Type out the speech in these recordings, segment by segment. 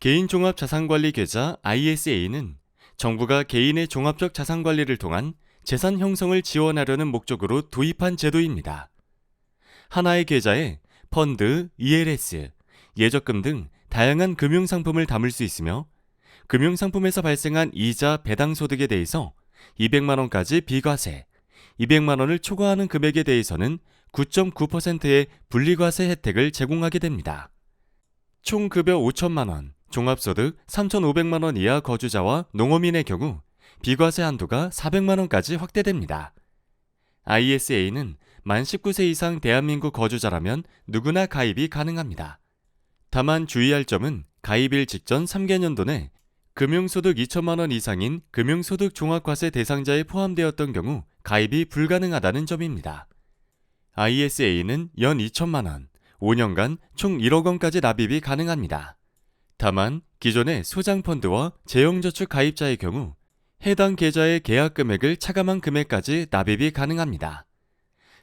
개인종합자산관리 계좌 ISA는 정부가 개인의 종합적 자산관리를 통한 재산 형성을 지원하려는 목적으로 도입한 제도입니다. 하나의 계좌에 펀드, ELS, 예적금 등 다양한 금융상품을 담을 수 있으며 금융상품에서 발생한 이자 배당 소득에 대해서 200만 원까지 비과세, 200만 원을 초과하는 금액에 대해서는 9.9%의 분리과세 혜택을 제공하게 됩니다. 총 급여 5천만 원, 종합소득 3,500만 원 이하 거주자와 농어민의 경우 비과세 한도가 400만 원까지 확대됩니다. ISA는 만 19세 이상 대한민국 거주자라면 누구나 가입이 가능합니다. 다만 주의할 점은 가입일 직전 3개년도 내 금융소득 2천만 원 이상인 금융소득 종합과세 대상자에 포함되었던 경우 가입이 불가능하다는 점입니다. ISA는 연 2천만 원, 5년간 총 1억 원까지 납입이 가능합니다. 다만 기존의 소장펀드와 재형저축 가입자의 경우 해당 계좌의 계약 금액을 차감한 금액까지 납입이 가능합니다.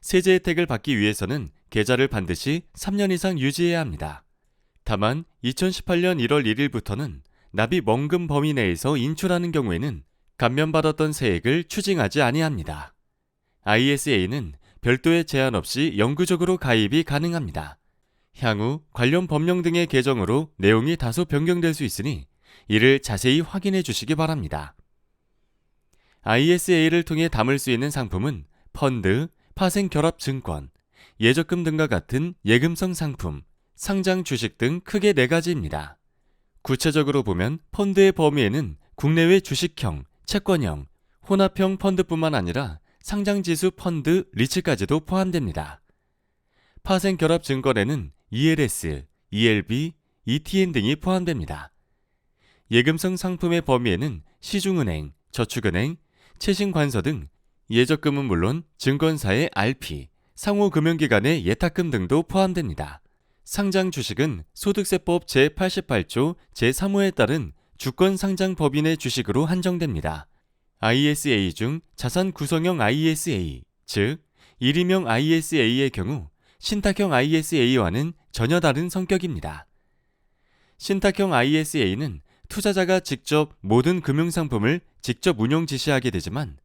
세제 혜택을 받기 위해서는 계좌를 반드시 3년 이상 유지해야 합니다. 다만 2018년 1월 1일부터는 납입 원금 범위 내에서 인출하는 경우에는 감면받았던 세액을 추징하지 아니합니다. ISA는 별도의 제한 없이 영구적으로 가입이 가능합니다. 향후 관련 법령 등의 개정으로 내용이 다소 변경될 수 있으니 이를 자세히 확인해 주시기 바랍니다. ISA를 통해 담을 수 있는 상품은 펀드, 파생결합증권, 예적금 등과 같은 예금성 상품, 상장 주식 등 크게 4가지입니다. 구체적으로 보면 펀드의 범위에는 국내외 주식형, 채권형, 혼합형 펀드뿐만 아니라 상장지수 펀드, 리츠까지도 포함됩니다. 파생결합증권에는 ELS, ELB, ETN 등이 포함됩니다. 예금성 상품의 범위에는 시중은행, 저축은행, 채신관서 등 예적금은 물론 증권사의 RP, 상호금융기관의 예탁금 등도 포함됩니다. 상장 주식은 소득세법 제88조 제3호에 따른 주권상장법인의 주식으로 한정됩니다. ISA 중 자산 구성형 ISA, 즉 1인명 ISA의 경우 신탁형 ISA와는 전혀 다른 성격입니다. 신탁형 ISA는 투자자가 직접 모든 금융상품을 직접 운용 지시하게 되지만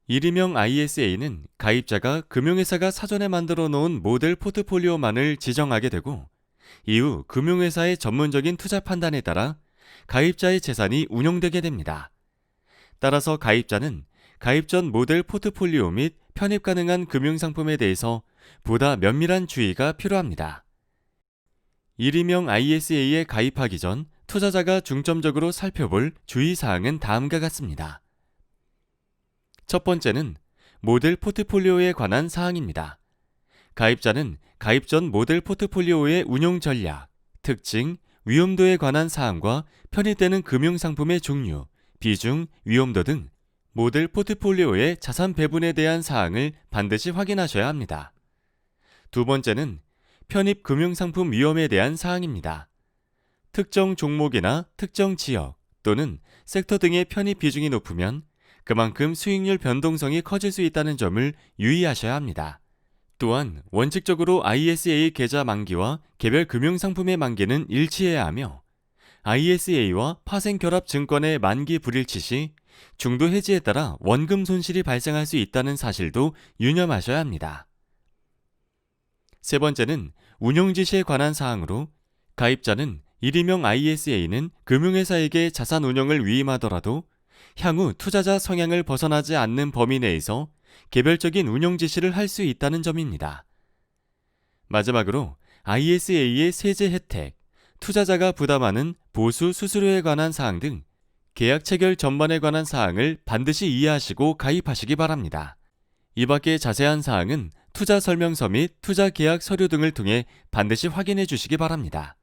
1인명 ISA는 가입자가 금융회사가 사전에 만들어 놓은 모델 포트폴리오만을 지정하게 되고 이후 금융회사의 전문적인 투자 판단에 따라 가입자의 재산이 운용되게 됩니다. 따라서 가입자는 가입 전 모델 포트폴리오 및 편입 가능한 금융상품에 대해서 보다 면밀한 주의가 필요합니다. 1인명 ISA에 가입하기 전 투자자가 중점적으로 살펴볼 주의사항은 다음과 같습니다. 첫 번째는 모델 포트폴리오에 관한 사항입니다. 가입자는 가입 전 모델 포트폴리오의 운용 전략, 특징, 위험도에 관한 사항과 편입되는 금융상품의 종류, 비중, 위험도 등 모델 포트폴리오의 자산 배분에 대한 사항을 반드시 확인하셔야 합니다. 두 번째는 편입 금융상품 위험에 대한 사항입니다. 특정 종목이나 특정 지역 또는 섹터 등의 편입 비중이 높으면 그만큼 수익률 변동성이 커질 수 있다는 점을 유의하셔야 합니다. 또한 원칙적으로 ISA 계좌 만기와 개별 금융상품의 만기는 일치해야 하며 ISA와 파생결합증권의 만기 불일치 시 중도 해지에 따라 원금 손실이 발생할 수 있다는 사실도 유념하셔야 합니다. 세 번째는 운용 지시에 관한 사항으로 가입자는 1인명 ISA는 금융회사에게 자산 운용을 위임하더라도 향후 투자자 성향을 벗어나지 않는 범위 내에서 개별적인 운용 지시를 할 수 있다는 점입니다. 마지막으로 ISA의 세제 혜택, 투자자가 부담하는 보수 수수료에 관한 사항 등 계약 체결 전반에 관한 사항을 반드시 이해하시고 가입하시기 바랍니다. 이 밖의 자세한 사항은 투자 설명서 및 투자 계약 서류 등을 통해 반드시 확인해 주시기 바랍니다.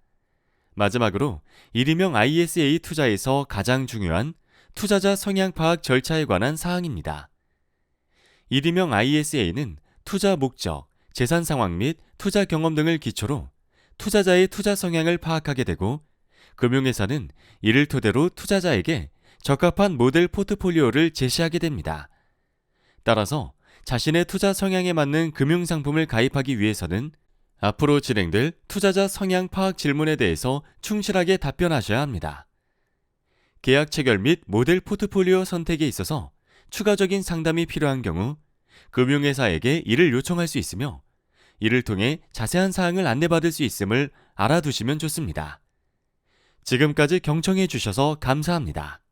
마지막으로 1인명 ISA 투자에서 가장 중요한 투자자 성향 파악 절차에 관한 사항입니다. 1인명 ISA는 투자 목적, 재산 상황 및 투자 경험 등을 기초로 투자자의 투자 성향을 파악하게 되고 금융회사는 이를 토대로 투자자에게 적합한 모델 포트폴리오를 제시하게 됩니다. 따라서 자신의 투자 성향에 맞는 금융상품을 가입하기 위해서는 앞으로 진행될 투자자 성향 파악 질문에 대해서 충실하게 답변하셔야 합니다. 계약 체결 및 모델 포트폴리오 선택에 있어서 추가적인 상담이 필요한 경우 금융회사에게 이를 요청할 수 있으며 이를 통해 자세한 사항을 안내받을 수 있음을 알아두시면 좋습니다. 지금까지 경청해 주셔서 감사합니다.